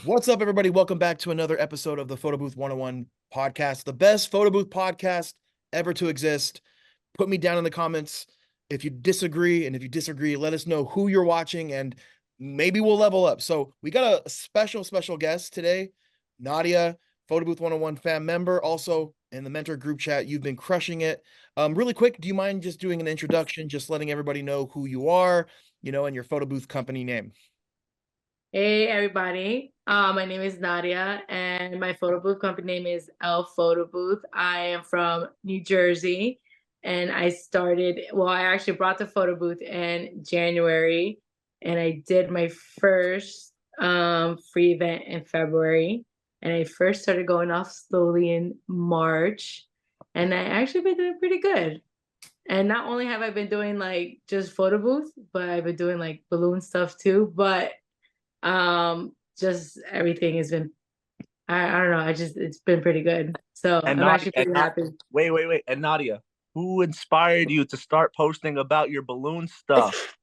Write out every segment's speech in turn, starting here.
What's up, everybody? Welcome back to another episode of the Photo Booth 101 podcast, the best photo booth podcast ever to exist. Put me down in the comments if you disagree, and if you disagree, let us know who you're watching, and maybe we'll level up. So we got a special guest today, Nadia, Photo Booth 101 fan member, also in the mentor group chat. You've been crushing it. Really quick, do you mind just doing an introduction, just letting everybody know who you are, and your photo booth company name? Hey everybody, my name is Nadia and my photo booth company name is L Photo Booth. I am from New Jersey and I actually brought the photo booth in January and I did my first free event in February and I first started going off slowly in March and I actually been doing pretty good. And not only have I been doing like just photo booth, but I've been doing like balloon stuff too. But just everything has been I don't know, it's been pretty good. So And I'm Nadia, actually pretty happy. wait. And Nadia, who inspired you to start posting about your balloon stuff?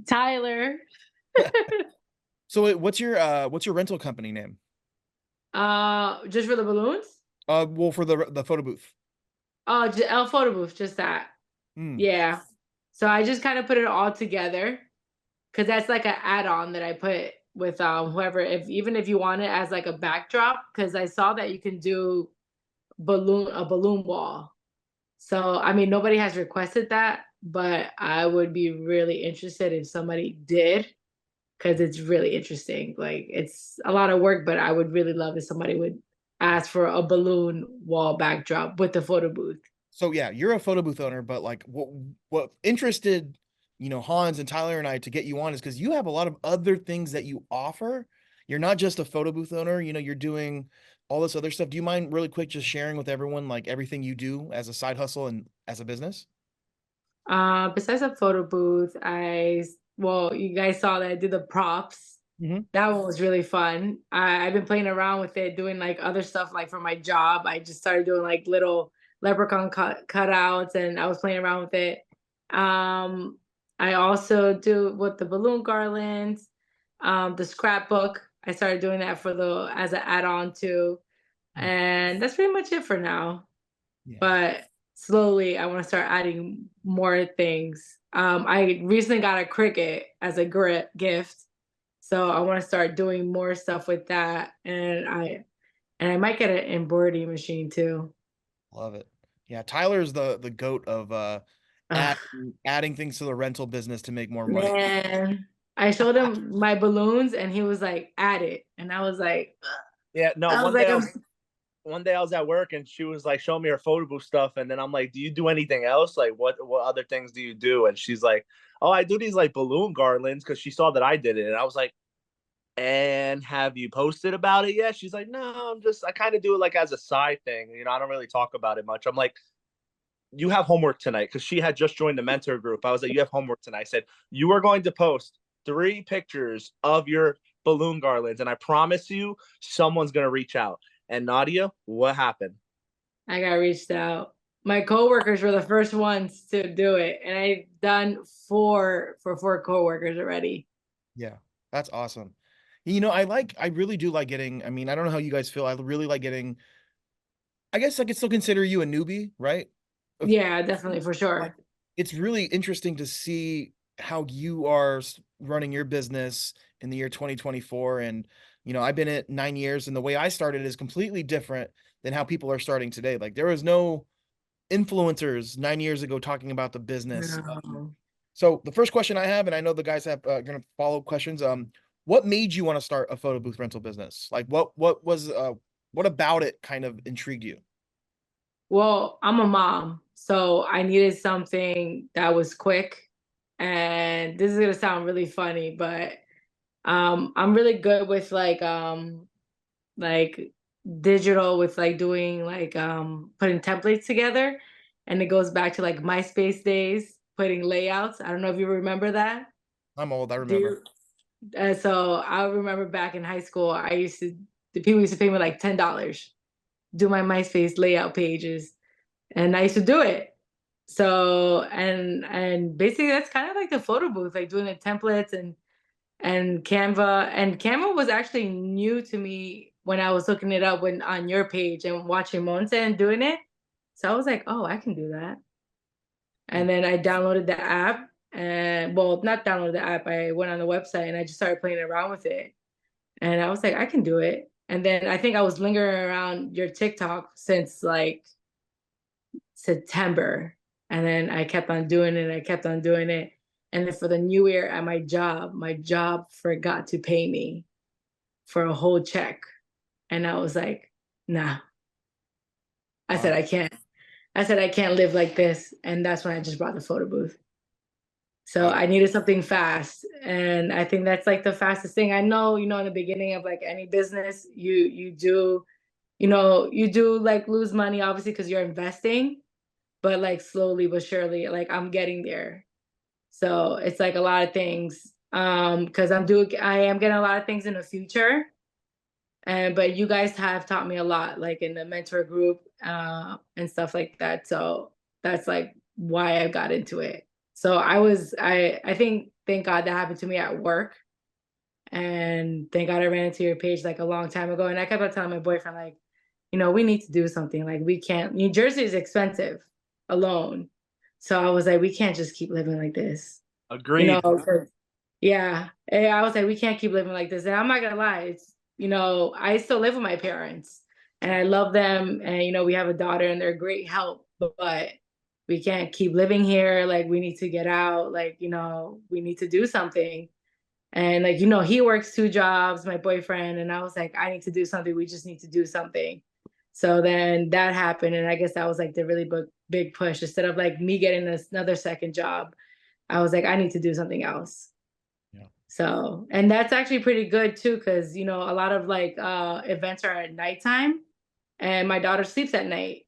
Tyler. So what's your rental company name? Just for the balloons? Well, for the photo booth. Oh, L Photo Booth, just that. Hmm. Yeah. So I just kind of put it all together because that's like an add-on that I put with whoever, if even if you want it as like a backdrop, because I saw that you can do a balloon wall. So, I mean, nobody has requested that, but I would be really interested if somebody did, because it's really interesting. Like, it's a lot of work, but I would really love if somebody would ask for a balloon wall backdrop with the photo booth. So yeah, you're a photo booth owner, but like what interested, Hans and Tyler and I to get you on is because you have a lot of other things that you offer. You're not just a photo booth owner, you're doing all this other stuff. Do you mind really quick just sharing with everyone like everything you do as a side hustle and as a business? Besides a photo booth, well, you guys saw that I did the props. Hmm. That one was really fun. I've been playing around with it, doing like other stuff. Like for my job, I just started doing like little leprechaun cutouts, and I was playing around with it. I also do with the balloon garlands, the scrapbook. I started doing that for the as an add-on too, and that's pretty much it for now. Yeah. But slowly, I want to start adding more things. I recently got a Cricut as a gift, so I want to start doing more stuff with that, and I might get an embroidery machine too. Love it. Yeah, Tyler's the goat of Ugh, adding things to the rental business to make more money. man, I showed him my balloons, and he was like, "Add it," and I was like, "Ugh." Yeah, no. I was like, "I'm." One day I was at work and she was like showing me her photo booth stuff, and then I'm like, "Do you do anything else? Like, what other things do you do?" And she's like, "Oh, I do these like balloon garlands," because she saw that I did it, and I was like, "And have you posted about it yet?" She's like, "No, I kind of do it like as a side thing. I don't really talk about it much." I'm like, "You have homework tonight," because she had just joined the mentor group. I was like, "You have homework tonight." I said, "You are going to post 3 pictures of your balloon garlands, and I promise you, someone's going to reach out." And Nadia, what happened? I got reached out. My coworkers were the first ones to do it, and I've done four coworkers already. Yeah, that's awesome. I really do like getting, I mean, I don't know how you guys feel. I really like getting, I guess I could still consider you a newbie, right? Of- Yeah, definitely for Like, sure. it's really interesting to see how you are running your business in the year 2024. And, I've been at 9 years, and the way I started is completely different than how people are starting today. Like, there was no influencers 9 years ago talking about the business. No. So the first question I have, and I know the guys have going to follow questions. What made you want to start a photo booth rental business? Like, what about it kind of intrigued you? Well, I'm a mom, so I needed something that was quick. And this is gonna sound really funny, but I'm really good with like digital with like doing like putting templates together. And it goes back to like MySpace days, putting layouts. I don't know if you remember that. I'm old. I Do remember. you? So I remember back in high school, the people used to pay me like $10, do my MySpace layout pages, and I used to do it. So and basically that's kind of like the photo booth, like doing the templates and And Canva was actually new to me when I was looking it up on your page and watching Monte and doing it. So I was like, oh, I can do that. And then I downloaded the app, and well, not downloaded the app. I went on the website and I just started playing around with it. And I was like, I can do it. And then I think I was lingering around your TikTok since like September. And then I kept on doing it. I kept on doing it. And then for the new year at my job forgot to pay me for a whole check. And I was like, nah. I said, I can't. I said, I can't live like this. And that's when I just brought the photo booth. So I needed something fast. And I think that's like the fastest thing. I know, in the beginning of like any business, you do, you do like lose money, obviously, because you're investing, but like slowly but surely, like I'm getting there. So it's like a lot of things. Because I am getting a lot of things in the future. But you guys have taught me a lot, like in the mentor group, and stuff like that. So that's like why I got into it. So I think, thank God that happened to me at work. And thank God I ran into your page like a long time ago. And I kept on telling my boyfriend, like, we need to do something. Like, we can't, New Jersey is expensive alone. So I was like, we can't just keep living like this. Agreed. 'Cause, yeah. And I was like, we can't keep living like this. And I'm not gonna lie, I still live with my parents and I love them. And, we have a daughter and they're a great help, but we can't keep living here. Like, we need to get out. Like, we need to do something. And like, he works 2 jobs, my boyfriend. And I was like, I need to do something. We just need to do something. So then that happened. And I guess that was like the really big push. Instead of like me getting another second job, I was like, I need to do something else. Yeah. So, and that's actually pretty good too, because a lot of like events are at nighttime, and my daughter sleeps at night,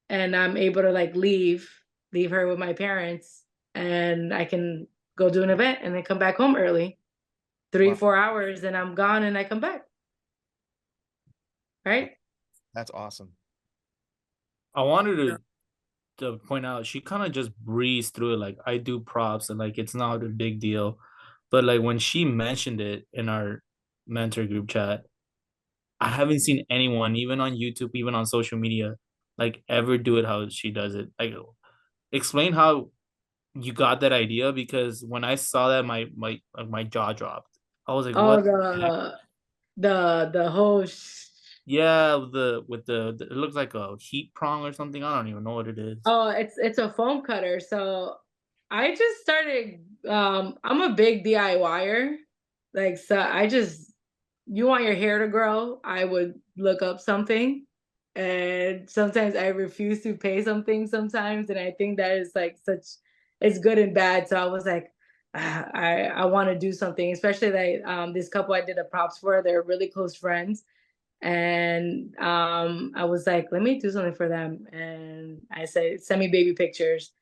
and I'm able to like leave her with my parents, and I can go do an event and then come back home early, 3-4 hours, and I'm gone and I come back. Right? That's awesome. I wanted to point out, she kind of just breezed through it. Like, I do props and like it's not a big deal. But like when she mentioned it in our mentor group chat, I haven't seen anyone, even on YouTube, even on social media, like ever do it how she does it. Like, explain how you got that idea, because when I saw that, my jaw dropped. I was like, Oh, what the heck? the whole Yeah, with the it looks like a heat prong or something. I don't even know what it is. Oh, it's a foam cutter. So I just started, I'm a big DIYer. Like, so you want your hair to grow, I would look up something. And sometimes I refuse to pay something sometimes. And I think that is like it's good and bad. So I was like, I want to do something, especially like this couple I did the props for, they're really close friends. And I was like, let me do something for them. And I said, send me baby pictures.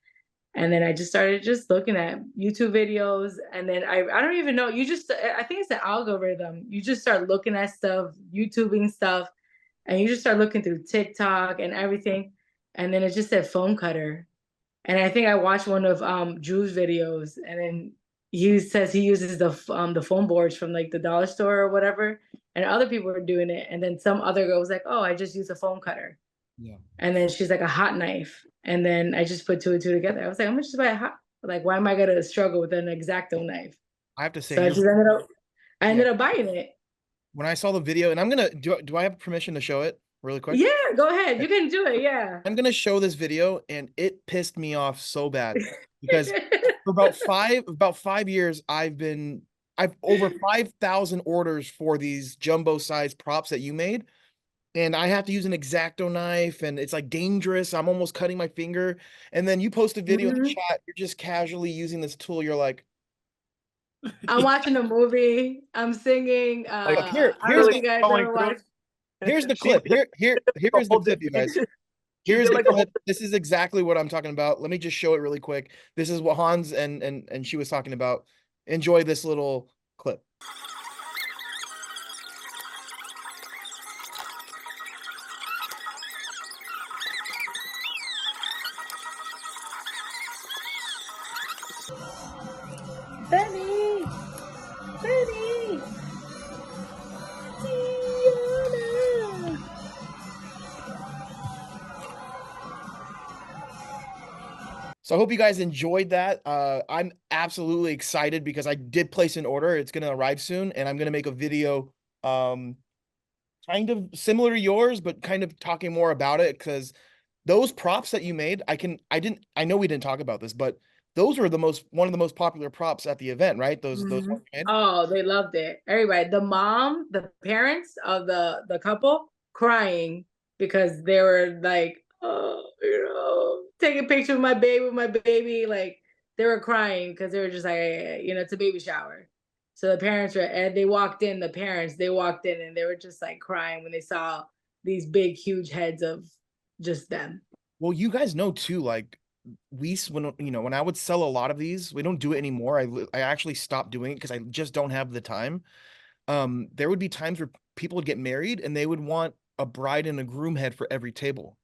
And then I just started just looking at YouTube videos. And then I don't even know, I think it's an algorithm. You just start looking at stuff, YouTubing stuff, and you just start looking through TikTok and everything. And then it just said foam cutter. And I think I watched one of Drew's videos, and then he says he uses the foam boards from like the dollar store or whatever, and other people were doing it. And then some other girl was like, "Oh, I just use a foam cutter." Yeah. And then she's like, a hot knife. And then I just put two and two together. I was like, I'm gonna just buy a hot. Like, why am I gonna struggle with an X-Acto knife? I have to say, So I ended up buying it. when I saw the video, and I'm gonna do I have permission to show it really quick? Yeah, go ahead. You can do it. Yeah. I'm gonna show this video, and it pissed me off so bad because for about 5 years, I've over 5,000 orders for these jumbo size props that you made. And I have to use an X-Acto knife, and it's like dangerous. I'm almost cutting my finger. And then you post a video in the chat, you're just casually using this tool. You're like, I'm watching a movie. I'm singing. here's I don't know if you guys ever watched. Here's the clip. Here's the clip, you guys. Here's the clip. This is exactly what I'm talking about. Let me just show it really quick. This is what Hans and she was talking about. Enjoy this little clip. Benny, So I hope you guys enjoyed that. I'm absolutely excited because I did place an order. It's going to arrive soon, and I'm going to make a video um, kind of similar to yours, but kind of talking more about it because those props that you made, I know we didn't talk about this, but those were one of the most popular props at the event, right? Those Mhm. ones you made? Oh, they loved it. Everybody, the mom, the parents of the couple crying because they were like, oh, taking pictures with my baby. Like they were crying because they were just like, it's a baby shower. So the parents were, and they walked in, they walked in and they were just like crying when they saw these big, huge heads of just them. Well, you guys know too, like when I would sell a lot of these, we don't do it anymore. I actually stopped doing it because I just don't have the time. There would be times where people would get married and they would want a bride and a groom head for every table.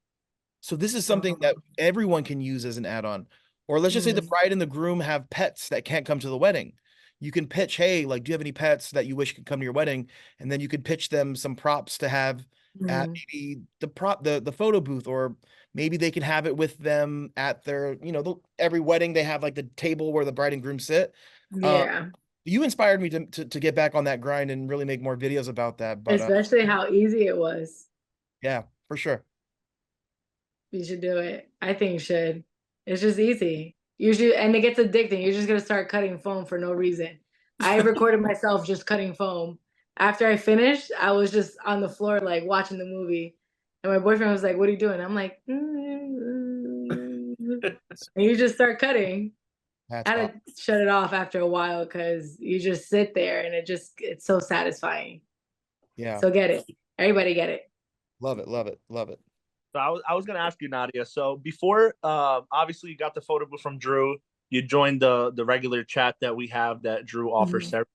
So this is something that everyone can use as an add-on. Or let's just say the Mhm. bride and the groom have pets that can't come to the wedding. You can pitch, hey, like, do you have any pets that you wish could come to your wedding? And then you could pitch them some props to have at Mhm. maybe the photo booth, or maybe they can have it with them at their, every wedding they have like the table where the bride and groom sit. Uh, Yeah. you inspired me to get back on that grind and really make more videos about that. But Especially how easy it was. yeah, for sure. You should do it. I think you should. It's just easy. You should, and it gets addicting. You're just gonna start cutting foam for no reason. I recorded myself just cutting foam. After I finished, I was just on the floor like watching the movie, and my boyfriend was like, "What are you doing?" I'm like, and you just start cutting. That's I awesome. had to shut it off after a while because you just sit there and it's so satisfying. Yeah. So get it. Everybody get it. Love it, love it, love it. So I was gonna ask you, Nadia. So before, obviously you got the photo booth from Drew. You joined the regular chat that we have that Drew offers Mhm. to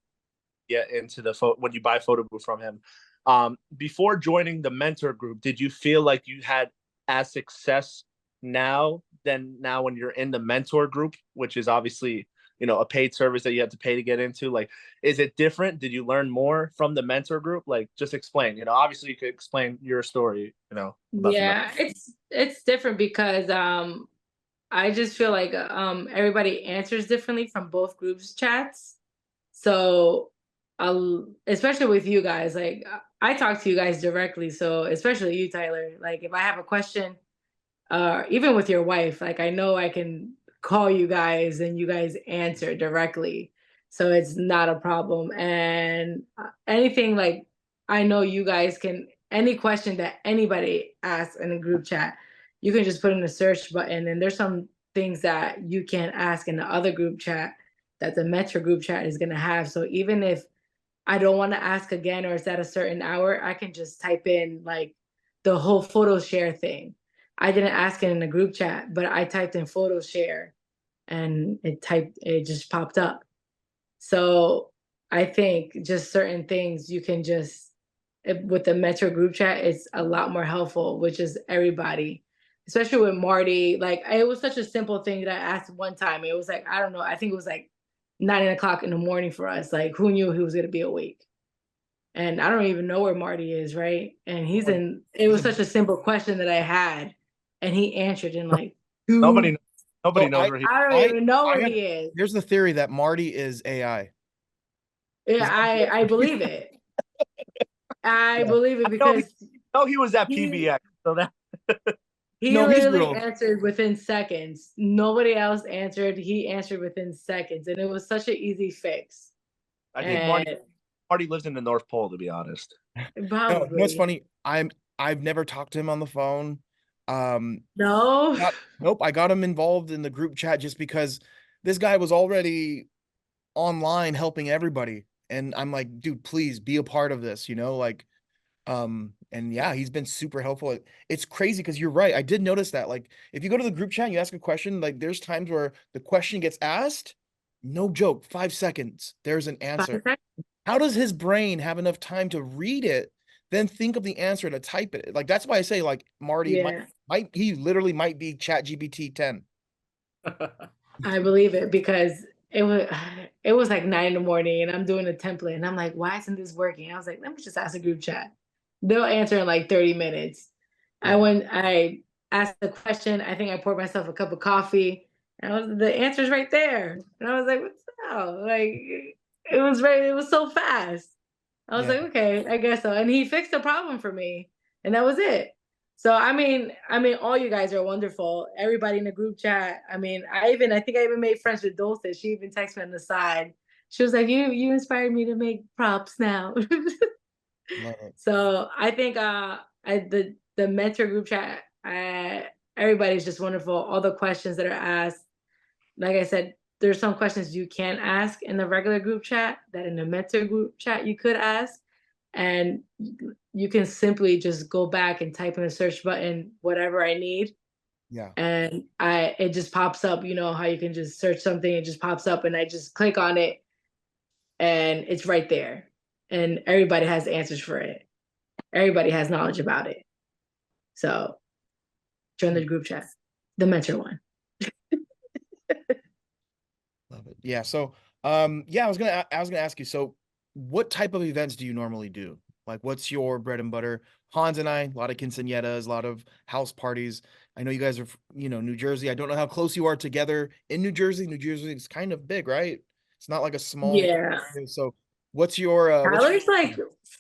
get into the when you buy photo booth from him. Before joining the mentor group, did you feel like you had as success now than now when you're in the mentor group, which is obviously a paid service that you have to pay to get into? Like, is it different? Did you learn more from the mentor group? Like, just explain. Obviously you could explain your story. About the mentor. Yeah, it's different because I just feel like everybody answers differently from both groups chats. So especially with you guys, like I talk to you guys directly. So especially you, Tyler, like if I have a question, even with your wife, like I know I can call you guys and you guys answer directly. So it's not a problem. And anything like I know you guys can, any question that anybody asks in a group chat, you can just put in the search button. And there's some things that you can't ask in the other group chat that the Metro group chat is going to have. So even if I don't want to ask again or it's at a certain hour, I can just type in like the whole photo share thing. I didn't ask it in the group chat, but I typed in photo share and it just popped up. So I think just certain things you can just with the Metro group chat, it's a lot more helpful, which is everybody, especially with Marty. Like it was such a simple thing that I asked one time. It was like, I don't know, I think it was like 9 o'clock in the morning for us. Like who knew he was gonna be awake? And I don't even know where Marty is, right? And it He's was a, such a simple question that I had, and he answered in like Nobody, two. nobody so knows where he. I don't I even know I where have he is. Here's the theory that Marty is AI. Yeah, Is I believe it. I yeah. believe it because He was at he PBX, so that. he No, he's literally real. answered within seconds. Nobody else answered. He answered within seconds, and it was such an easy fix. I think And Marty lives in the North Pole, to be honest. No, you know what's probably funny? I've never talked to him on the phone. Um, no. nope, I got him involved in the group chat just because this guy was already online helping everybody. And I'm like, dude, please be a part of this, like, and yeah, he's been super helpful. It's crazy because you're right. I did notice that. Like, if you go to the group chat and you ask a question, like there's times where the question gets asked, no joke, 5 seconds, there's an answer. How does his brain have enough time to read it, then think of the answer to type it? Like that's why I say like Marty Yeah, he literally might be Chat GPT 10. I believe it because it was it was like 9 in the morning and I'm doing a template and I'm like, why isn't this working? I was like, let me just ask a group chat. They'll answer in like 30 minutes. Yeah. I asked the question, I think I poured myself a cup of coffee And the answer's right there. And I was like, what's that? Like, it was so fast. I was Yeah. like, okay, I guess so. And he fixed the problem for me. And that was it. So I mean, all you guys are wonderful. Everybody in the group chat. I mean, I think I even made friends with Dulce. She even texted me on the side. She was like, you inspired me to make props now. Love it. So I think the mentor group chat, everybody's just wonderful. All the questions that are asked, like I said, there's some questions you can't ask in the regular group chat that in the mentor group chat you could ask, and you can simply just go back and type in the search button whatever I need, Yeah. and it just pops up. You know how you can just search something, it just pops up, and I just click on it, and it's right there, and everybody has answers for it. Everybody has knowledge about it. So join the group chat, the mentor one. Love it. Yeah. So, yeah, I was gonna ask you. So, what type of events do you normally do? Like, what's your bread and butter? Hans and I, a lot of quinceañeras, a lot of house parties. I know you guys are, New Jersey. I don't know how close you are together in New Jersey. New Jersey is kind of big, right? It's not like a small. Yeah. So, what's your? Tyler's like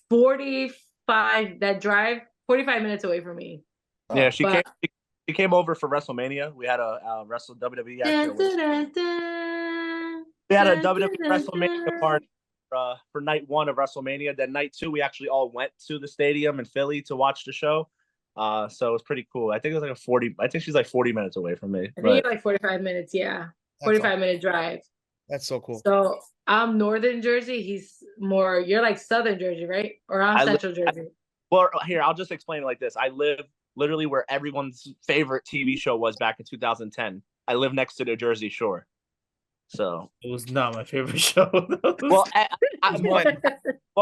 45. That drive 45 minutes away from me. Yeah, Oh, she came over for WrestleMania. We had a Wrestle WWE. Actually, we had a WWE WrestleMania party for night 1 of WrestleMania. Then night 2, we actually all went to the stadium in Philly to watch the show. So it was pretty cool. I think it was like 40. I think she's like 40 minutes away from me. I think like 45 minutes. Yeah, 45-minute drive. That's so cool. So I'm northern Jersey. He's more. You're like southern Jersey, right? Or I'm central Jersey. Well, here I'll just explain it like this. I live literally where everyone's favorite TV show was back in 2010. I live next to the Jersey Shore. So it was not my favorite show. Well,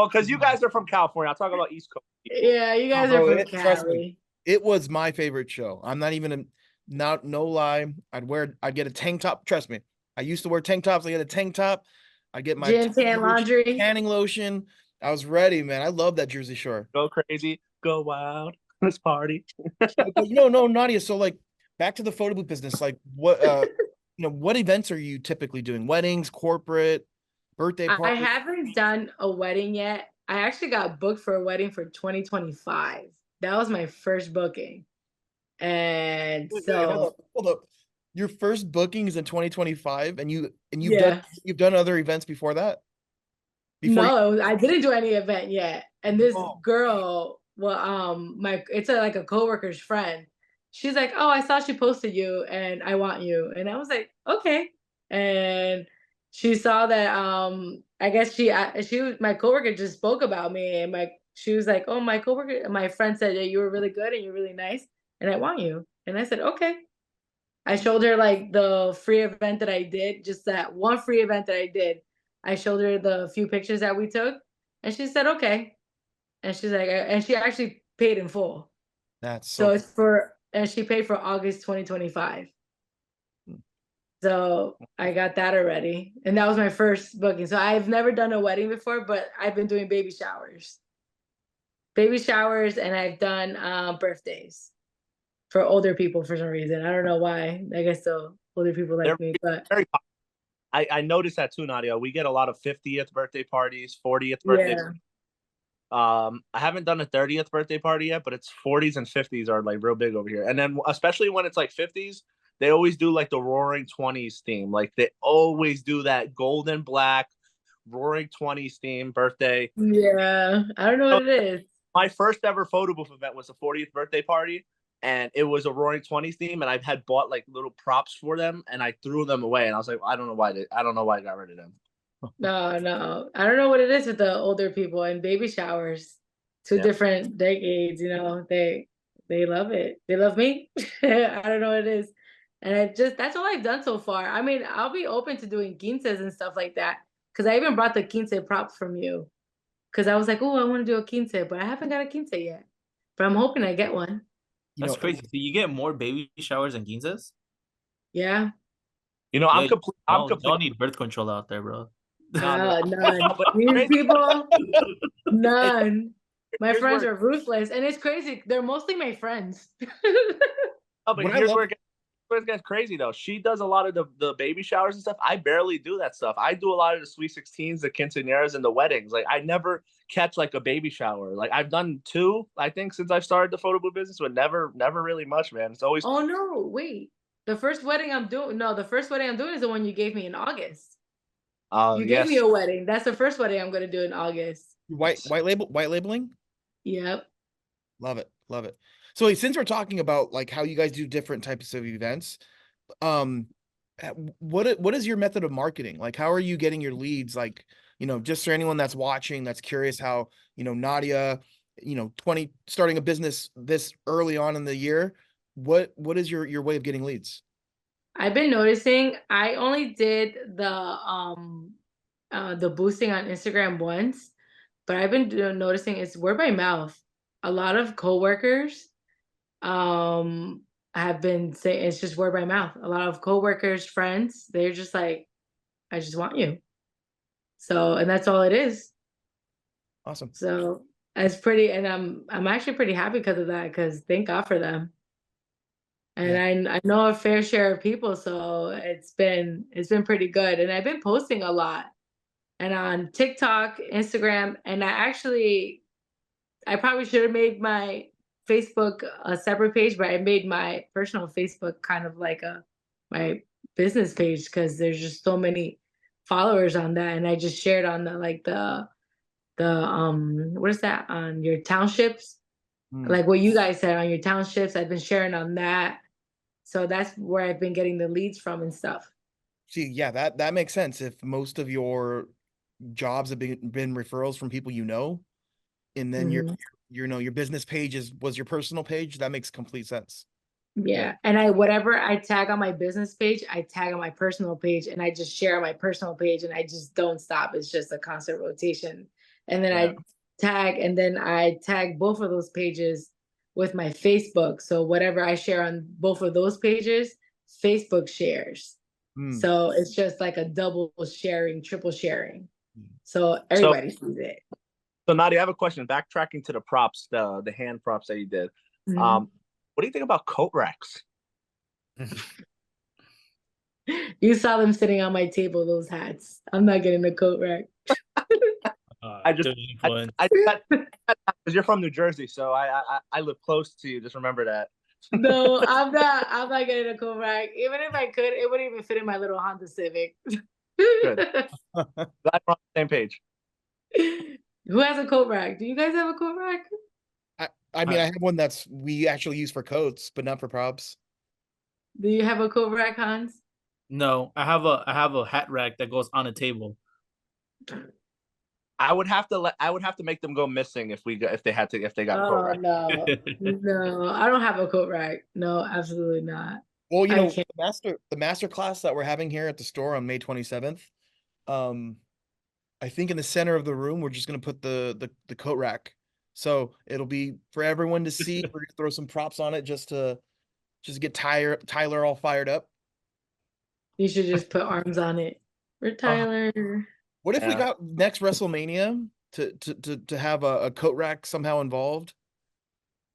because you guys are from California. I'll talk about East Coast people. Yeah, you guys are from Trust me, Cali. it was my favorite show. I'm not even no lie. I'd get a tank top. Trust me, I used to wear tank tops. I get a tank top. I get my tan laundry, tanning lotion. I was ready, man. I love that Jersey Shore. Go crazy, go wild, let's party. No, Nadia. So like, back to the photo booth business. Like, what what events are you typically doing? Weddings, corporate, birthday parties? I haven't done a wedding yet. I actually got booked for a wedding for 2025. That was my first booking. And Wait, so hold up. Your first booking is in 2025, and you've done other events before that? I didn't do any event yet. And this girl, well, it's like a coworker's friend. She's like, oh, I saw she posted you and I want you. And I was like, okay. And she saw that I guess my coworker just spoke about me, and she was like, oh, my friend said that you were really good and you're really nice and I want you. And I said, okay. I showed her like the free event that I did, just that one free event that I did. I showed her the few pictures that we took, and she said, okay. And she's like, and she actually paid in full. That's so it's and she paid for August 2025. So I got that already. And that was my first booking. So I've never done a wedding before, but I've been doing baby showers. And I've done birthdays for older people for some reason. I don't know why. I guess so older people like me, but I noticed that too, Nadia. We get a lot of 50th birthday parties, 40th birthday. Yeah. I haven't done a 30th birthday party yet, but it's 40s and 50s are like real big over here. And then especially when it's like 50s, they always do like the Roaring 20s theme. Like they always do that golden black Roaring 20s theme birthday. Yeah, I don't know what it is. My first ever photo booth event was a 40th birthday party, and it was a Roaring 20s theme, and I had bought like little props for them, and I threw them away, and I was like, I don't know why I got rid of them. No, I don't know what it is with the older people and baby showers. Two different decades, they love it. They love me. I don't know what it is. And that's all I've done so far. I mean, I'll be open to doing quinces and stuff like that, because I even brought the quince props from you, because I was like, oh, I want to do a quince, but I haven't got a quince yet. But I'm hoping I get one. That's crazy. So you get more baby showers than quinces? Yeah. I'm complete. Don't need birth control out there, bro. None. These people, none. My friends are ruthless, and it's crazy. They're mostly my friends. Here's where it gets It gets crazy though. She does a lot of the baby showers and stuff. I barely do that stuff. I do a lot of the sweet 16s, the quinceañeras, and the weddings. Like I never catch like a baby shower. Like I've done 2, I think, since I've started the photo booth business, but never really much, man. It's always Oh no, wait. The first wedding I'm doing, no, the first wedding I'm doing is the one you gave me in August. You gave me yes. a wedding. That's the first wedding I'm gonna do in August. White labeling. Yep. Love it. Love it. So since we're talking about like how you guys do different types of events, what is your method of marketing? Like, how are you getting your leads? Like, just for anyone that's watching, that's curious how, Nadia, 20 starting a business this early on in the year, what is your way of getting leads? I've been noticing I only did the boosting on Instagram once, but I've been noticing it's word by mouth. A lot of coworkers have been saying it's just word by mouth. A lot of coworkers, friends, they're just like, I just want you. So, and that's all it is. Awesome. So it's pretty, and I'm actually pretty happy because of that, because thank God for them. And I know a fair share of people, so it's been pretty good. And I've been posting a lot, and on TikTok, Instagram, and I probably should have made my Facebook a separate page, but I made my personal Facebook kind of like my business page, because there's just so many followers on that, and I just shared on the what is that, on your townships, like what you guys said on your townships. I've been sharing on that, so that's where I've been getting the leads from and stuff. See, yeah, that makes sense. If most of your jobs have been referrals from people and then Mhm. your business page was your personal page, that makes complete sense. Yeah. And whatever I tag on my business page, I tag on my personal page, and I just share on my personal page, and I just don't stop. It's just a constant rotation. And then Yeah. I tag both of those pages with my Facebook. So whatever I share on both of those pages, Facebook shares. So it's just like a double sharing, triple sharing. So everybody sees it. So Nadia, I have a question. Backtracking to the props, the hand props that you did. Mhm. What do you think about coat racks? You saw them sitting on my table, those hats. I'm not getting a coat rack. I just good influence. because you're from New Jersey, so I live close to you. Just remember that. No, I'm not. I'm not getting a coat rack. Even if I could, it wouldn't even fit in my little Honda Civic. Good. Glad we're on the same page. Who has a coat rack? Do you guys have a coat rack? I mean, I have one we actually use for coats, but not for props. Do you have a coat rack, Hans? No, I have a hat rack that goes on a table. I would have to make them go missing if they got coat Oh rack. no, no, I don't have a coat rack. No, absolutely not. Well, I can't. the master class that we're having here at the store on May 27th, I think in the center of the room we're just gonna put the coat rack. So it'll be for everyone to see. We're gonna throw some props on it just to get Tyler all fired up. You should just put arms on it. For Tyler. What if we Yeah. got next WrestleMania to have a coat rack somehow involved?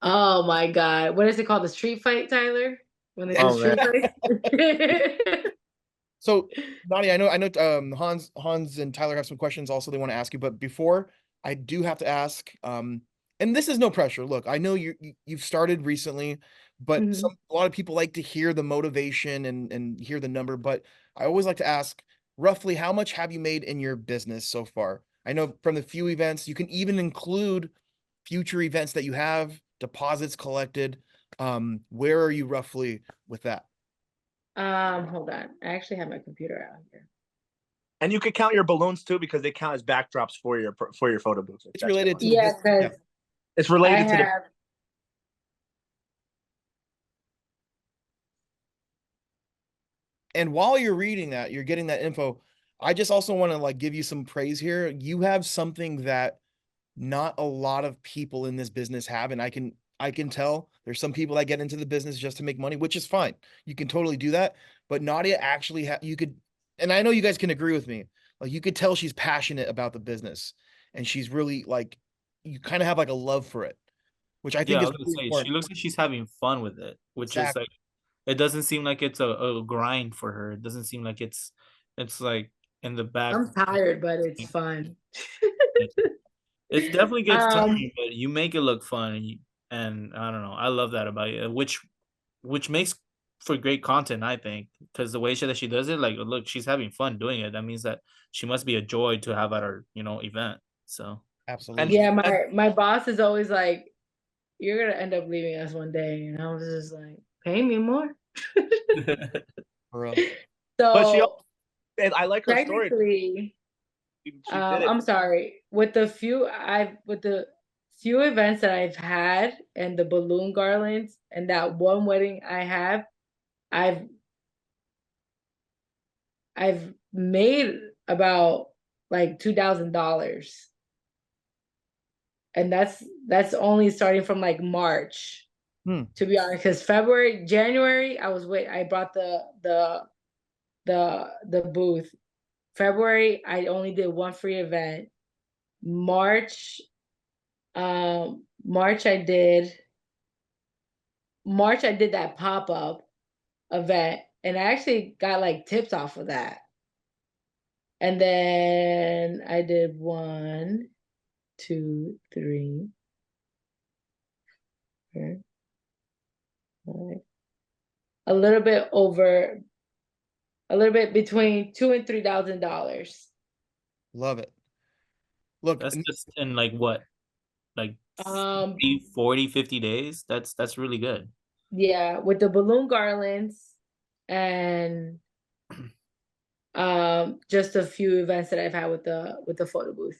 Oh my God. What is it called? The street fight, Tyler? When they do Oh, street man. fight? So, Nadia, I know Hans and Tyler have some questions also they want to ask you, but before I do have to ask, and this is no pressure. Look, I know you've started recently, but Mhm. a lot of people like to hear the motivation and hear the number, but I always like to ask roughly how much have you made in your business so far? I know from the few events, you can even include future events that you have, deposits collected. Where are you roughly with that? Hold on. I actually have my computer out here. And you could count your balloons too, because they count as backdrops for your photo booth. It's related to Yeah, because It's I related to the. have. And while you're reading that, you're getting that info. I just also want to like give you some praise here. You have something that not a lot of people in this business have, and I can tell there's some people that get into the business just to make money, which is fine. You can totally do that. But Nadia actually you could, and I know you guys can agree with me. Like you could tell she's passionate about the business, and she's really like you kind of have like a love for it, which I think Yeah, I is was gonna really say she important. looks like she's having fun with it, which is Exactly. like it doesn't seem like it's a grind for her. It doesn't seem like it's like in the back. I'm tired, but it's fun. It definitely gets Um, tiring, but you make it look fun, and I don't know. I love that about you, which makes for great content, I think, because the way that she does it, like, look, she's having fun doing it. That means that she must be a joy to have at her, event. So Absolutely. yeah, my boss is always like, "You're gonna end up leaving us one day," and I was just like, "Pay me more." For real. But she, So and I like her story. technically, She did it. I'm sorry. With the few events that I've had and the balloon garlands and that one wedding I have, I've I've made about like $2,000. And that's only starting from like March, Hmm. to be honest. Because January, I bought the booth. February, I only did one free event. March, March I did that pop-up event, and I actually got like tips off of that. And then I did 1, 2, 3, 4, 5, a little bit between $2,000 and $3,000. Love it. Look, that's just in like what, like Um, 40, 50 days. That's really good. yeah, with the balloon garlands and just a few events that I've had with the photo booth.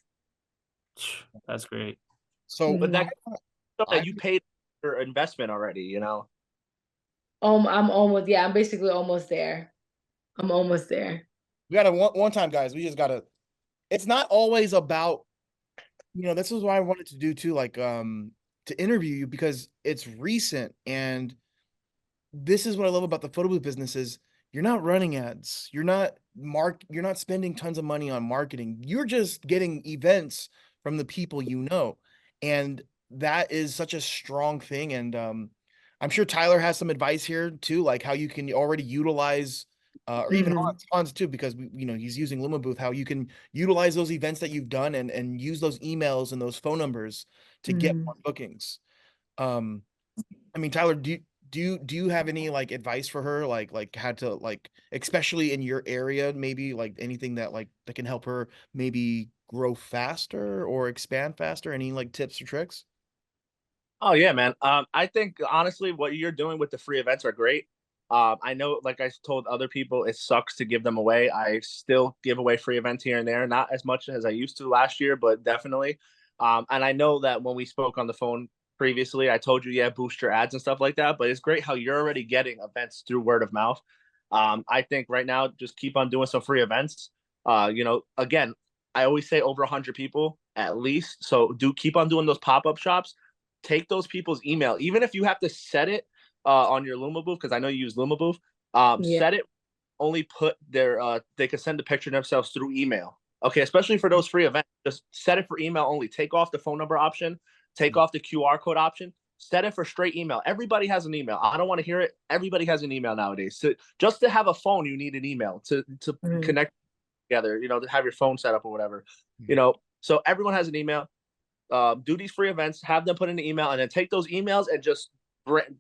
That's great. so But that stuff I that you paid your investment already, I'm basically almost there. I'm almost there. we gotta one time, guys. We just gotta. It's not always about, this is what I wanted to do too, like to interview you because it's recent, and this is what I love about the photo booth business is you're not running ads. You're not spending tons of money on marketing. You're just getting events from the people you know. And that is such a strong thing. And I'm sure Tyler has some advice here too, like how you can already utilize or even Mhm. Hans too, because he's using LumaBooth, how you can utilize those events that you've done and use those emails and those phone numbers to get Mhm. more bookings. Um, I mean, Tyler, do you have any like advice for her, like how to like, especially in your area, maybe like anything that can help her maybe grow faster or expand faster? Any like tips or tricks? Oh yeah, man. I think honestly, what you're doing with the free events are great. I know, like I told other people, it sucks to give them away. I still give away free events here and there, not as much as I used to last year, but definitely. And I know that when we spoke on the phone previously, I told you, yeah, boost your ads and stuff like that. But it's great how you're already getting events through word of mouth. I think right now, just keep on doing some free events. Again, I always say over 100 people at least. So do keep on doing those pop-up shops. Take those people's email, even if you have to set it on your LumaBooth, because I know you use LumaBooth. Yeah. Set it, only put their they can send the picture themselves through email. Okay, especially for those free events, just set it for email only. Take off the phone number option, take off the QR code option, set it for straight email. Everybody has an email. I don't want to hear it. Everybody has an email nowadays. So just to have a phone, you need an email to Mhm. connect together, to have your phone set up or whatever. So everyone has an email. Do these free events, have them put in the email, and then take those emails and just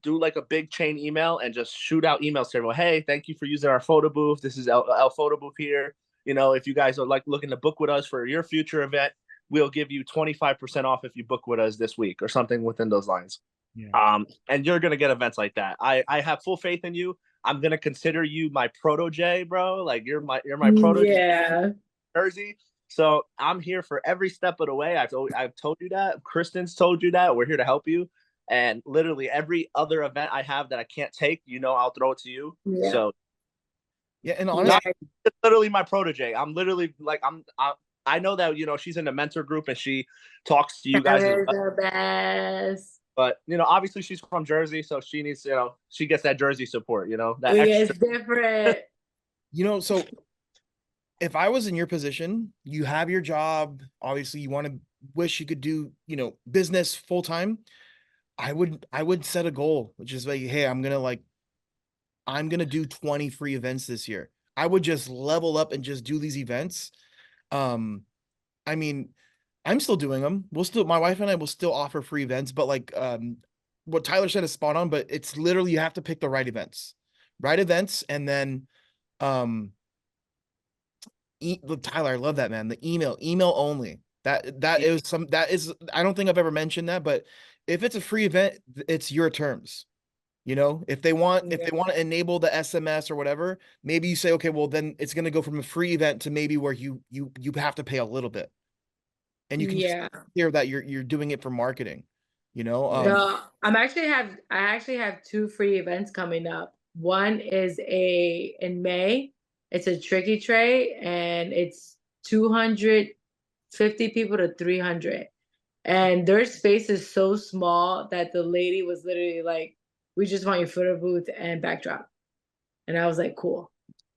do like a big chain email and just shoot out emails to everyone. Hey, thank you for using our photo booth. This is L Photo Booth here. If you guys are like looking to book with us for your future event, we'll give you 25% off if you book with us this week or something within those lines. Yeah. And you're gonna get events like that. I have full faith in you. I'm gonna consider you my protege, bro. Like you're my protege. Yeah. Jersey. So I'm here for every step of the way. I've told you that. Kristen's told you that. We're here to help you. And literally every other event I have that I can't take, I'll throw it to you. Yeah. So Yeah, and Yeah. honestly, it's literally my protege. I'm literally like I know that she's in the mentor group and she talks to you guys as Tyler's well. the best. But obviously she's from Jersey, so she needs she gets that Jersey support. That extra. It's different. so if I was in your position, you have your job, obviously you want to wish you could do, business full time. I would set a goal, which is like, hey, I'm gonna like I'm going to do 20 free events this year. I would just level up and just do these events. I mean, I'm still doing them. My wife and I will still offer free events, but like, what Tyler said is spot on, but it's literally, you have to pick the right events, and then, look, Tyler, I love that, man. The email only. That is, I don't think I've ever mentioned that, but if it's a free event, it's your terms. You know, if they want to enable the SMS or whatever, maybe you say, okay, well then it's going to go from a free event to maybe where you have to pay a little bit, and you can just hear that you're doing it for marketing. You know, I actually have 2 free events coming up. One is in May. It's a tricky tray, and it's 250 people to 300. And their space is so small that the lady was literally like, "We just want your photo booth and backdrop." And I was like, "Cool,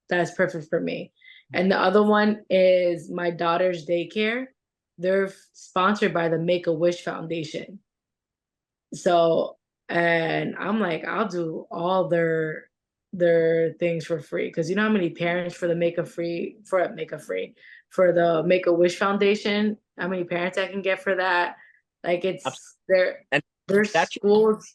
that's perfect for me." And the other one is my daughter's daycare. They're sponsored by the Make-A-Wish Foundation. So, and I'm like, I'll do all their things for free, because you know how many parents for the Make-A-Wish Foundation, how many parents I can get for that? Like, it's their schools.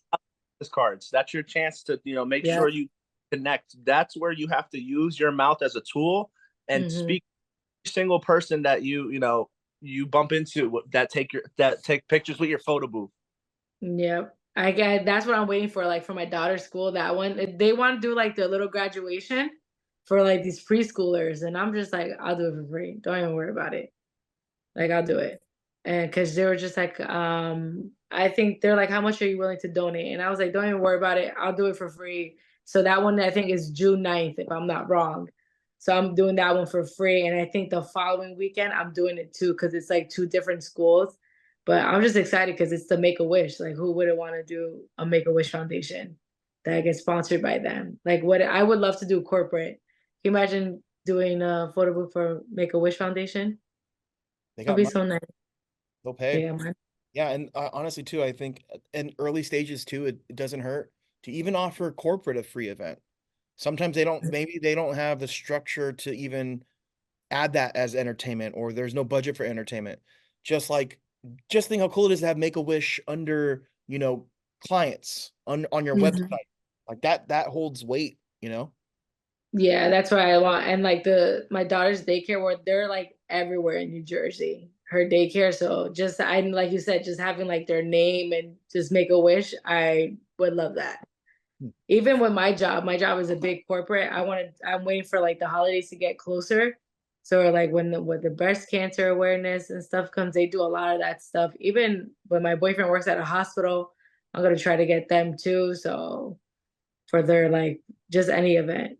Cards. That's your chance to, make sure you connect. That's where you have to use your mouth as a tool and speak to every single person that you bump into that take pictures with your photo booth. Yep. That's what I'm waiting for. Like for my daughter's school, that one, they want to do like their little graduation for like these preschoolers. And I'm just like, I'll do it for free. Don't even worry about it. Like, I'll do it. And cause they were just like, I think they're like, how much are you willing to donate? And I was like, don't even worry about it. I'll do it for free. So that one, I think, is June 9th, if I'm not wrong. So I'm doing that one for free. And I think the following weekend I'm doing it too, because it's like 2 different schools. But I'm just excited because it's the Make-A-Wish. Like, who wouldn't want to do a Make-A-Wish Foundation that gets sponsored by them? Like, what I would love to do corporate. Can you imagine doing a photo booth for Make-A-Wish Foundation? It'll be so nice. They'll pay. Yeah, man. Yeah, and honestly too, I think in early stages too, it doesn't hurt to even offer corporate a free event. Sometimes maybe they don't have the structure to even add that as entertainment, or there's no budget for entertainment. Just think how cool it is to have Make-A-Wish under, clients on your website. Like that holds weight, Yeah, that's what I want. And like my daughter's daycare, where they're like everywhere in New Jersey, her daycare. So just, like you said, just having like their name and just Make-A-Wish, I would love that. Even with my job is a big corporate. I'm waiting for like the holidays to get closer. So like when the breast cancer awareness and stuff comes, they do a lot of that stuff. Even when my boyfriend works at a hospital, I'm gonna try to get them too. So for their like just any event.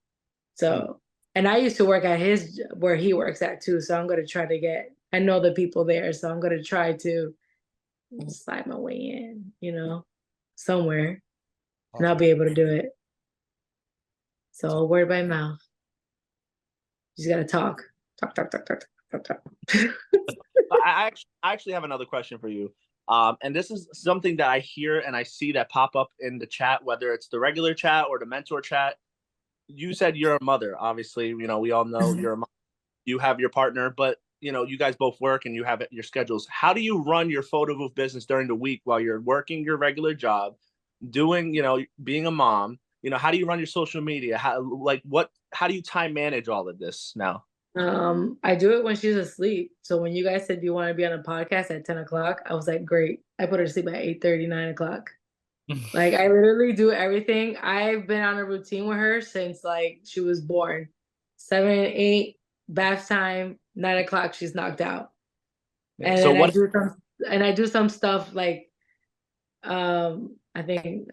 So, and I used to work at where he works at too. So I'm gonna try to I know the people there. So I'm gonna try to slide my way in, somewhere. And I'll be able to do it. So word by mouth. You just gotta talk. Talk. I actually have another question for you. And this is something that I hear and I see that pop up in the chat, whether it's the regular chat or the mentor chat. You said you're a mother. Obviously, we all know you're a mother. You have your partner, but you guys both work and you have your schedules. How do you run your photo booth business during the week while you're working your regular job, doing, being a mom? How do you run your social media? How do you time manage all of this now? I do it when she's asleep. So when you guys said you want to be on a podcast at 10 o'clock, I was like, great. I put her to sleep at 8:30, 9 o'clock. Like, I literally do everything. I've been on a routine with her since like she was born. 7 and 8, bath time, 9 o'clock, she's knocked out. And so I do some stuff like, I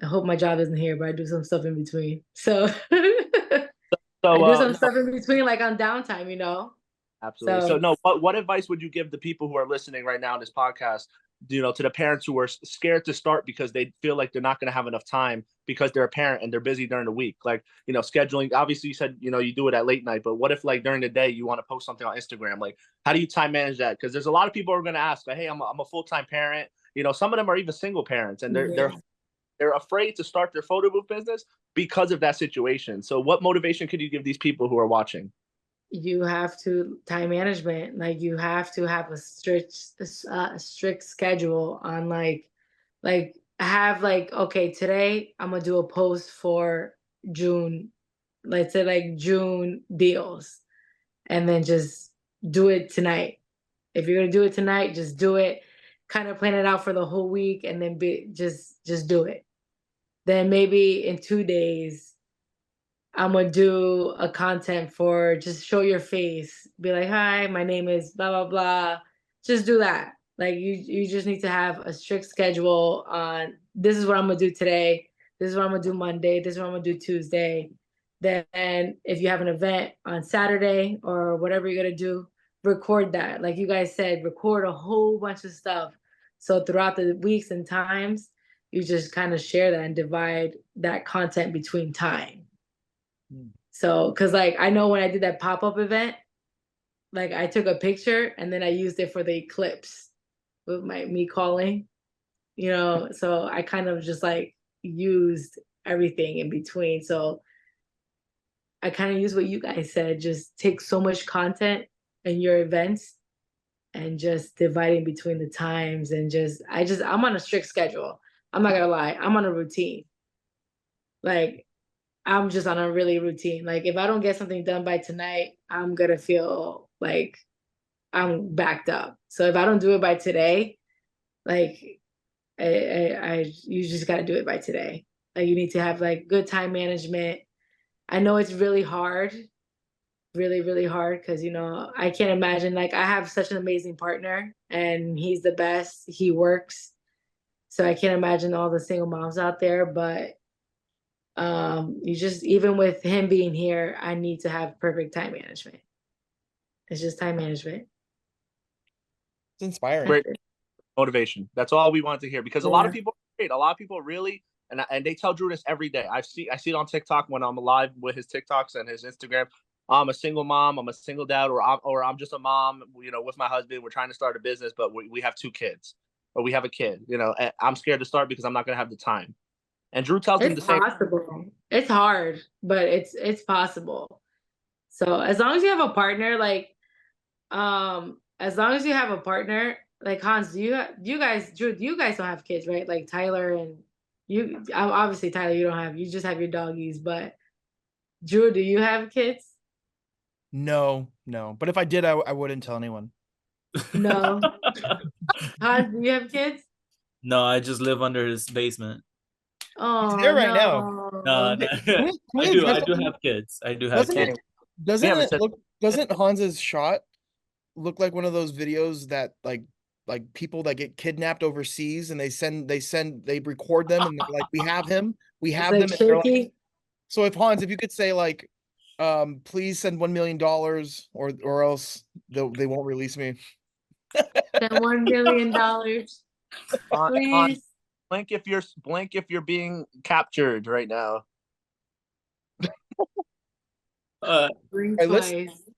hope my job isn't here, but I do some stuff in between. So I do some stuff in between, like on downtime, Absolutely. So no, what advice would you give the people who are listening right now in this podcast, to the parents who are scared to start because they feel like they're not going to have enough time because they're a parent and they're busy during the week? Like, scheduling, obviously you said, you do it at late night, but what if like during the day you want to post something on Instagram? Like, how do you time manage that? Because there's a lot of people who are going to ask, like, hey, I'm a full-time parent. Some of them are even single parents and they're they're afraid to start their photo booth business because of that situation. So what motivation could you give these people who are watching? You have to time management. Like you have to have a strict schedule on like have like, okay, today I'm gonna do a post for June, let's say like June deals, and then just do it tonight. If you're gonna do it tonight, just do it. Kind of plan it out for the whole week, and then just do it. Then maybe in 2 days, I'm gonna do a content for just show your face. Be like, hi, my name is blah blah blah. Just do that. Like you just need to have a strict schedule on this is what I'm gonna do today. This is what I'm gonna do Monday. This is what I'm gonna do Tuesday. Then if you have an event on Saturday or whatever you're gonna do, record that. Like you guys said, record a whole bunch of stuff. So throughout the weeks and times, you just kind of share that and divide that content between time. So, cause like I know when I did that pop-up event, like I took a picture and then I used it for the eclipse with me calling, so I kind of just like used everything in between. So I kind of use what you guys said, just take so much content in your events and just dividing between the times and I'm on a strict schedule. I'm not gonna lie, I'm on a routine. Like I'm just on a really routine. Like if I don't get something done by tonight, I'm gonna feel like I'm backed up. So if I don't do it by today, like you just gotta do it by today. Like you need to have like good time management. I know it's really hard, really, really hard because I can't imagine, like I have such an amazing partner and he's the best. He works. So I can't imagine all the single moms out there, but you just, even with him being here, I need to have perfect time management. It's just time management. It's inspiring. Great motivation. That's all we wanted to hear, because a lot of people really, and they tell Drew this every day. I see it on TikTok when I'm live with his TikToks and his Instagram. I'm a single mom, I'm a single dad, or I'm just a mom, with my husband. We're trying to start a business, but we have 2 kids, or we have a kid. And I'm scared to start because I'm not going to have the time. And Drew tells them the same. It's possible. It's hard, but it's possible. So as long as you have a partner, like, as long as you have a partner, like Hans, Drew, you guys don't have kids, right? Like Tyler and you, obviously Tyler, you just have your doggies, but Drew, do you have kids? No. But if I did, I wouldn't tell anyone. No. Hans, do you have kids? No, I just live under his basement. Oh, He's there right now. No, no. I do have kids. I do have kids. Doesn't Hans's shot look like one of those videos that like people that get kidnapped overseas and they record them and they're like, we have them. And they're like, so if you could say like, please send $1 million or else they won't release me. Send $1 million. Please. Blink if you're being captured right now. Right,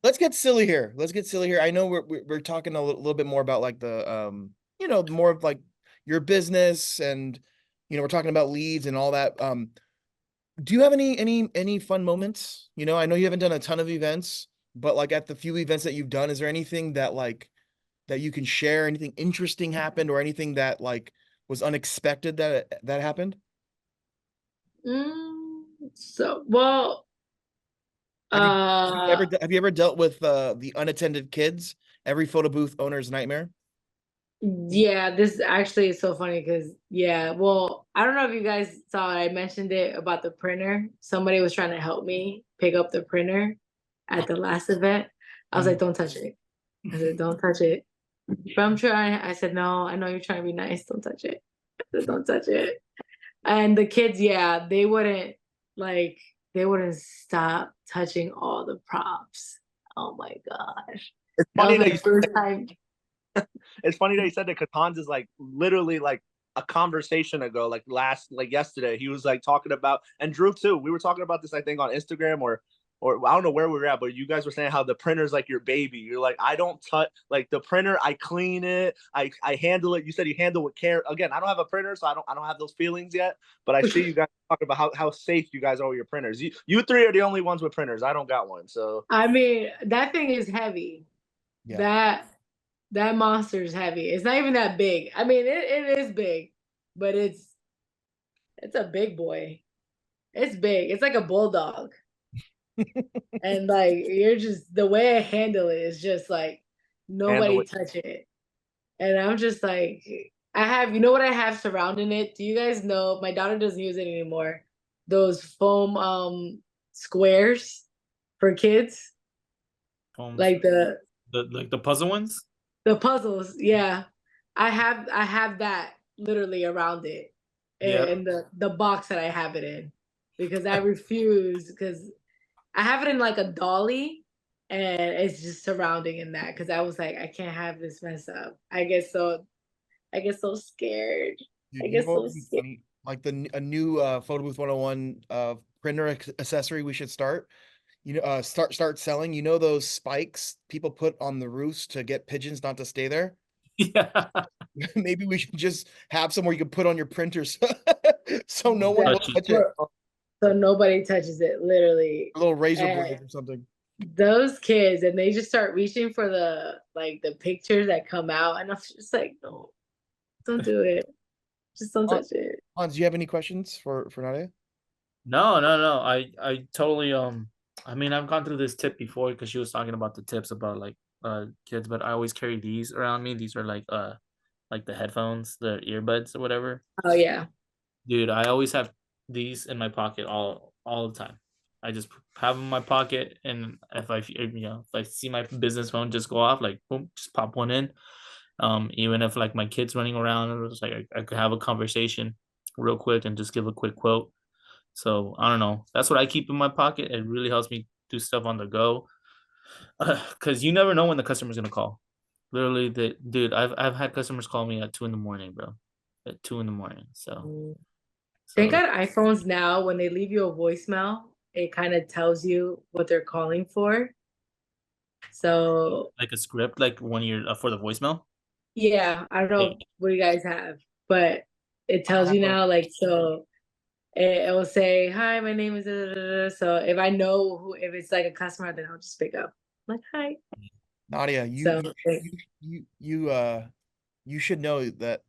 let's get silly here. I know we're talking a little bit more about like the more of like your business, and we're talking about leads and all that. Do you have any fun moments? I know you haven't done a ton of events, but like at the few events that you've done, is there anything that like that you can share? Anything interesting happened, or anything that like was unexpected that happened? So, well, have you ever dealt with the unattended kids? Every photo booth owner's nightmare. Yeah, this actually is so funny because well, I don't know if you guys saw it. I mentioned it about the printer. Somebody was trying to help me pick up the printer at the last event. I was like, don't touch it. I said, don't touch it. But I'm trying. I said, no, I know you're trying to be nice. Don't touch it. I said, don't touch it. And the kids, they wouldn't stop touching all the props. Oh my gosh. It's funny that was the first time. It's funny that you said that, because Hans is like literally like a conversation ago, like yesterday, he was like talking about, and Drew too. We were talking about this, I think, on Instagram or or I don't know where we were at, but you guys were saying how the printer's like your baby. You're like, I don't touch like the printer. I clean it. I handle it. You said you handle with care. Again, I don't have a printer, so I don't have those feelings yet. But I see you guys talking about how safe you guys are with your printers. You three are the only ones with printers. I don't got one, so I mean, that thing is heavy. Yeah. That monster is heavy. It's not even that big. I mean, it is big, but it's a big boy. It's big. It's like a bulldog. And like you're just the way I handle it is just like nobody touch it. And I'm just like I have, you know what I have surrounding it? Do you guys know my daughter doesn't use it anymore? Those foam squares for kids. Like the puzzle ones. the puzzles, yeah. I have that literally around it Yeah. in the box that I have it in because I refuse because I have it in like a dolly and it's just surrounding in that because I was like I can't have this mess up. I get so scared. Dude, I you get know what so would be scared. funny? Like a new Photo Booth 101 printer accessory we should start. You know, start selling. You know those spikes people put on the roofs to get pigeons not to stay there? Yeah. Maybe we should just have somewhere you can put on your printers so no one will Touch it. touch it. So nobody touches it, literally. A little razor And blade or something. those kids, and they just start reaching for the pictures that come out, and I'm just like, no, don't do it. Just don't touch it. Hans, do you have any questions for Nadia? No. I totally I mean, I've gone through this tip before because she was talking about the tips about like kids, but I always carry these around me. These are like the headphones, the earbuds or whatever. Oh yeah. Dude, I always have these in my pocket all the time. I just have them in my pocket, and if I see my business phone just go off, like boom, just pop one in. Even if like my kid's running around, it was like I could have a conversation real quick and just give a quick quote. So I don't know. That's what I keep in my pocket. It really helps me do stuff on the go, because you never know when the customer's gonna call. Literally, dude, I've had customers call me at 2 in the morning, bro. At 2 in the morning. They So got iPhones now. When they leave you a voicemail, it kind of tells you what they're calling for. So like a script, like when you're for the voicemail. yeah, I don't know what you guys have, but it tells you now. Like so, it will say, "Hi, my name is." Da, da, da, da." So if I know if it's like a customer, then I'll just pick up. I'm like, hi. Nadia, you should know that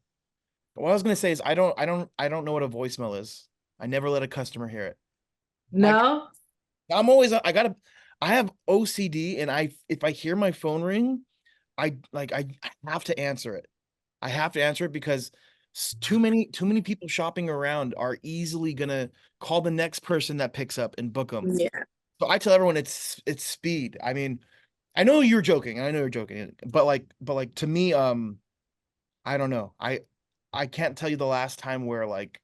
what I was gonna say is I don't know what a voicemail is. I never let a customer hear it. No. I'm always I have OCD and if I hear my phone ring, I have to answer it. I have to answer it because too many people shopping around are easily gonna call the next person that picks up and book them. Yeah. So I tell everyone it's speed. I mean, I know you're joking. I know you're joking, but like to me, I don't know. I can't tell you the last time where like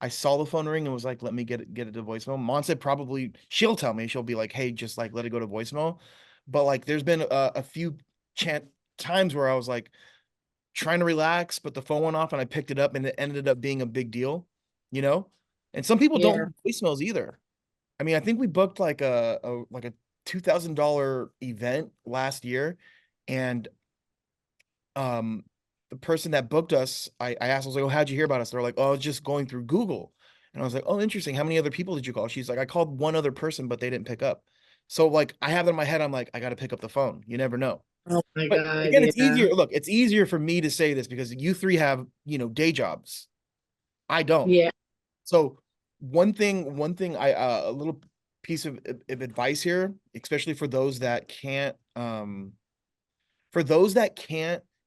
I saw the phone ring and was like, let me get it to voicemail. Monse probably she'll tell me, she'll be like, hey, just like let it go to voicemail. But like there's been a few times where I was like trying to relax, but the phone went off and I picked it up and it ended up being a big deal, you know? And some people don't have voicemails either. I mean, I think we booked like a $2,000 event last year, and the person that booked us, I asked, I was like, oh, how'd you hear about us? They're like, oh, I was just going through Google. And I was like, oh, interesting. How many other people did you call? She's like, I called one other person, but they didn't pick up. So like I have it in my head, I'm like, I got to pick up the phone. You never know. Oh my But God. again, it's easier. Look, it's easier for me to say this because you three have, day jobs. I don't. Yeah. So one thing a little piece of advice here, especially for those that can't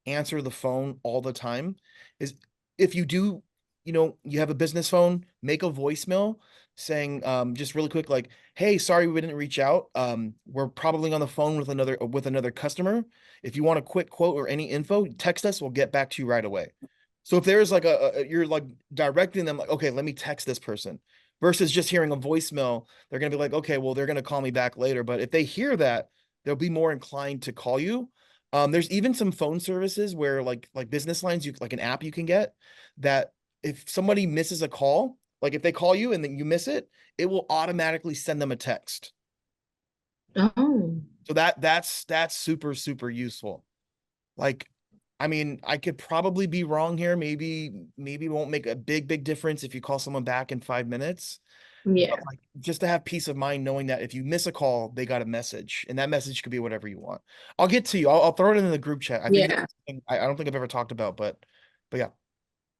answer the phone all the time, is if you do, you have a business phone, make a voicemail saying just really quick, like, hey, sorry we didn't reach out. We're probably on the phone with another customer. If you want a quick quote or any info, text us, we'll get back to you right away. So if there's like you're like directing them like, okay, let me text this person versus just hearing a voicemail, they're gonna be like, okay, well, they're gonna call me back later. But if they hear that, they'll be more inclined to call you. There's even some phone services where like business lines, you like an app you can get that if somebody misses a call, like if they call you and then you miss it, it will automatically send them a text. Oh, So that's super, super useful. Like, I mean, I could probably be wrong here. Maybe it won't make a big difference if you call someone back in 5 minutes. But yeah. like, just to have peace of mind knowing that if you miss a call, they got a message, and that message could be whatever you want. I'll get to you. I'll throw it in the group chat. I think Yeah. that's something I don't think I've ever talked about, but yeah.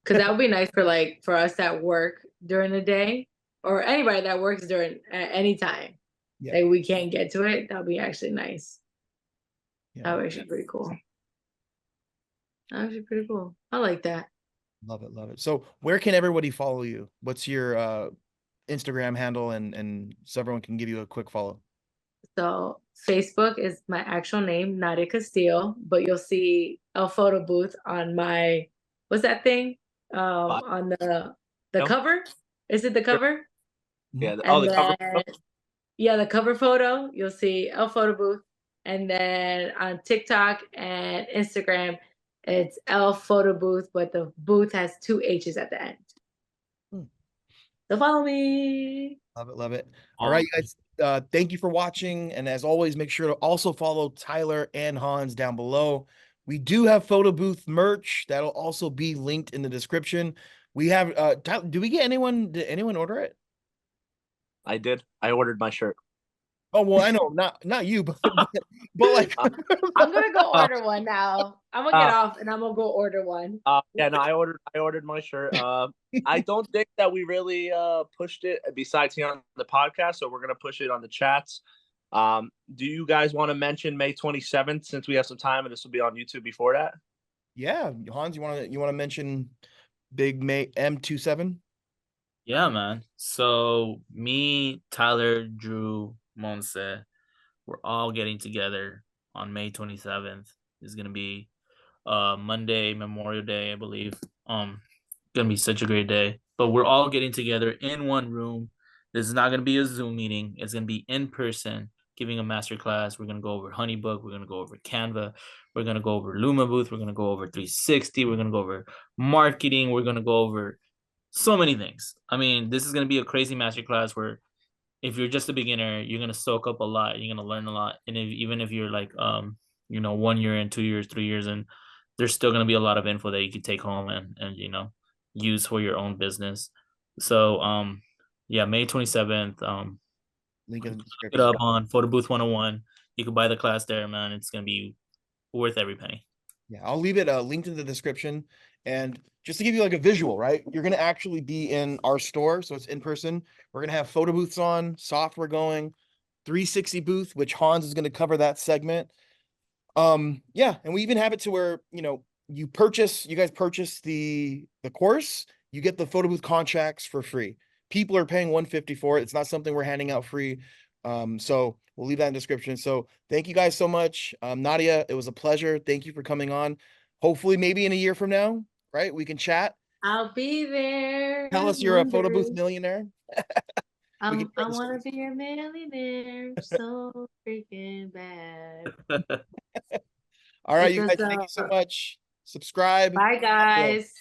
Because that would be nice for like for us that work during the day or anybody that works during at any time. Yeah. Like we can't get to it. That would be actually nice. Yeah. That would actually pretty cool. Actually pretty cool. I like that. Love it, love it. So where can everybody follow you? What's your Instagram handle and so everyone can give you a quick follow? So Facebook is my actual name, Nadia Castillo, but you'll see a photo booth on my what's that thing? On the No? cover. Is it the cover? Yeah. Oh, And the cover. then yeah, the cover photo, you'll see a photo booth. And then on TikTok and Instagram, it's L photo booth, but the booth has 2 H's at the end. Hmm. So follow me. Love it, love it. All right, you guys. Thank you for watching. And as always, make sure to also follow Tyler and Hans down below. We do have photo booth merch that'll also be linked in the description. We have Tyler, did anyone order it? I did. I ordered my shirt. Oh well, I know, not you, but like I'm gonna go Uh, order one now. I'm gonna get uh, off and I'm gonna go order one. yeah, no, I ordered my shirt. I don't think that we really pushed it besides here on the podcast, so we're gonna push it on the chats. Do you guys want to mention May 27th since we have some time and this will be on YouTube before that? yeah, Hans, you want to mention Big May M27? Yeah, man. So me, Tyler, Drew, Monse, we're all getting together on May 27th. It's gonna be Monday, Memorial Day, I believe. Gonna be such a great day. But we're all getting together in one room. This is not gonna be a Zoom meeting. It's gonna be in person, giving a master class. We're gonna go over Honeybook. We're gonna go over Canva. We're gonna go over LumaBooth. We're gonna go over 360. We're gonna go over marketing. We're gonna go over so many things. I mean, this is gonna be a crazy master class where if you're just a beginner, you're gonna soak up a lot. You're gonna learn a lot, and even if you're like 1 year and 2 years, 3 years, and there's still gonna be a lot of info that you can take home and use for your own business. So yeah, May 27th. Link in the Look it description. up on Photo Booth 101. You can buy the class there, man. It's gonna be worth every penny. Yeah, I'll leave it linked in the description. And just to give you like a visual, right? You're gonna actually be in our store, so it's in person. We're gonna have photo booths on, software going, 360 booth, which Hans is gonna cover that segment. Yeah, and we even have it to where you guys purchase the course, you get the photo booth contracts for free. People are paying 150 for it. It's not something we're handing out free. So we'll leave that in the description. So thank you guys so much. Nadia, it was a pleasure. Thank you for coming on. Hopefully maybe in a year from now, right? We can chat. I'll be there. Tell us you're a one photo booth day. millionaire. We can I share the wanna story. be a millionaire so freaking bad. All right, Hit you us guys, thank you so up. much. Subscribe. Bye, Yeah. guys.